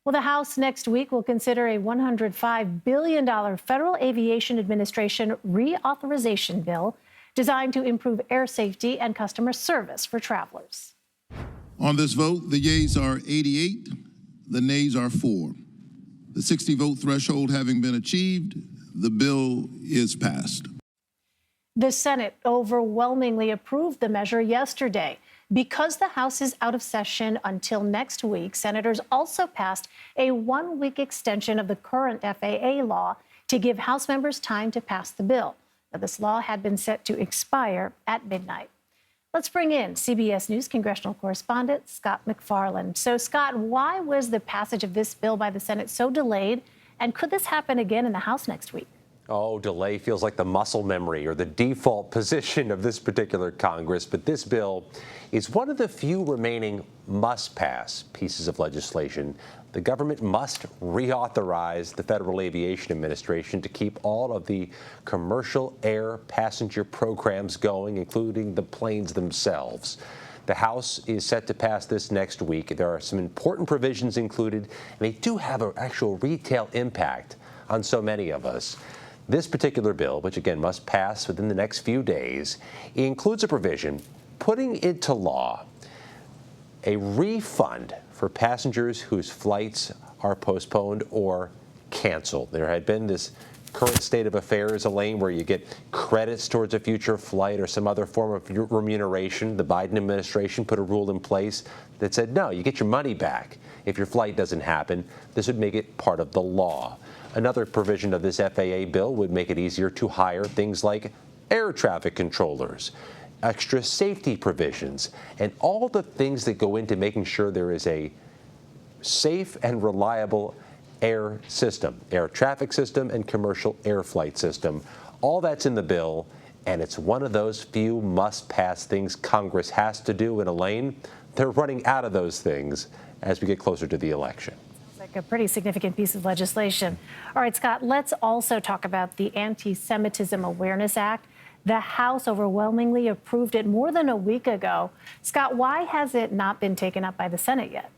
Well, the House next week will consider a $105 billion Federal Aviation Administration reauthorization bill designed to improve air safety and customer service for travelers. On this vote, the yeas are 88, the nays are 4. The 60-vote threshold having been achieved, the bill is passed. The Senate overwhelmingly approved the measure yesterday. Because the House is out of session until next week, senators also passed a one-week extension of the current FAA law to give House members time to pass the bill. Now, this law had been set to expire at midnight. Let's bring in CBS News congressional correspondent Scott MacFarlane. So, Scott, why was the passage of this bill by the Senate so delayed? And could this happen again in the House next week? Oh, delay feels like the muscle memory or the default position of this particular Congress. But this bill is one of the few remaining must-pass pieces of legislation. The government must reauthorize the Federal Aviation Administration to keep all of the commercial air passenger programs going, including the planes themselves. The House is set to pass this next week. There are some important provisions included, and they do have an actual retail impact on so many of us. This particular bill, which again must pass within the next few days, includes a provision putting into law a refund for passengers whose flights are postponed or canceled. There had been this current state of affairs, Elaine, where you get credits towards a future flight or some other form of remuneration. The Biden administration put a rule in place that said, no, you get your money back if your flight doesn't happen. This would make it part of the law. Another provision of this FAA bill would make it easier to hire things like air traffic controllers, extra safety provisions, and all the things that go into making sure there is a safe and reliable air system, air traffic system, and commercial air flight system. All that's in the bill, and it's one of those few must-pass things Congress has to do. And Elaine, they're running out of those things as we get closer to the election. Like a pretty significant piece of legislation. All right, Scott, let's also talk about the Anti-Semitism Awareness Act. The House overwhelmingly approved it more than a week ago. Scott, why has it not been taken up by the Senate yet?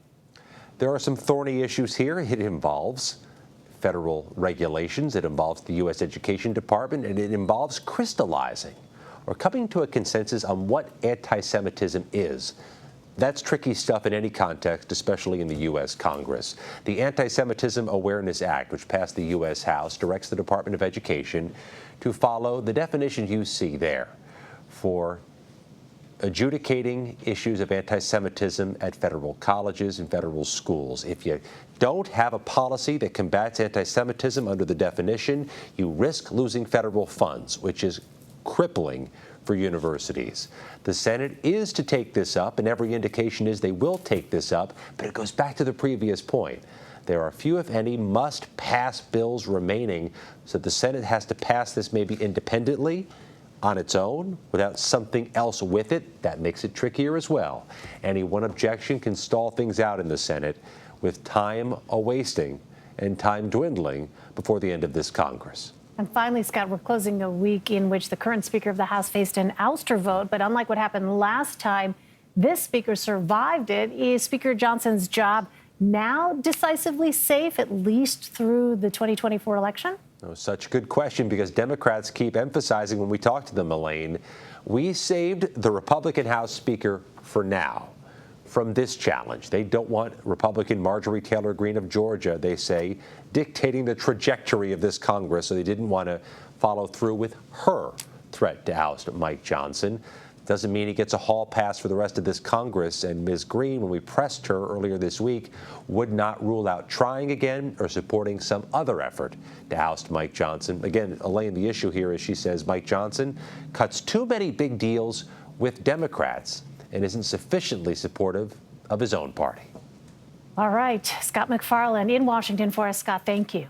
There are some thorny issues here. It involves federal regulations, it involves the U.S. Education Department, and it involves crystallizing or coming to a consensus on what anti-Semitism is. That's tricky stuff in any context, especially in the U.S. Congress. The Anti-Semitism Awareness Act, which passed the U.S. House, directs the Department of Education to follow the definition you see there for adjudicating issues of anti-Semitism at federal colleges and federal schools. If you don't have a policy that combats anti-Semitism under the definition, you risk losing federal funds, which is crippling for universities. The Senate is to take this up, and every indication is they will take this up, but it goes back to the previous point. There are few, if any, must-pass bills remaining, so the Senate has to pass this maybe independently, on its own, without something else with it. That makes it trickier as well. Any one objection can stall things out in the Senate, with time a-wasting and time dwindling before the end of this Congress. And finally, Scott, we're closing a week in which the current Speaker of the House faced an ouster vote. But unlike what happened last time, this Speaker survived it. Is Speaker Johnson's job now decisively safe, at least through the 2024 election? Oh, such a good question, because Democrats keep emphasizing when we talk to them, Elaine, we saved the Republican House Speaker for now from this challenge. They don't want Republican Marjorie Taylor Greene of Georgia, they say, dictating the trajectory of this Congress, so they didn't want to follow through with her threat to oust Mike Johnson. Doesn't mean he gets a hall pass for the rest of this Congress. And Ms. Greene, when we pressed her earlier this week, would not rule out trying again or supporting some other effort to oust Mike Johnson. Again, Elaine, the issue here is she says Mike Johnson cuts too many big deals with Democrats and isn't sufficiently supportive of his own party. All right. Scott MacFarlane in Washington for us. Scott, thank you.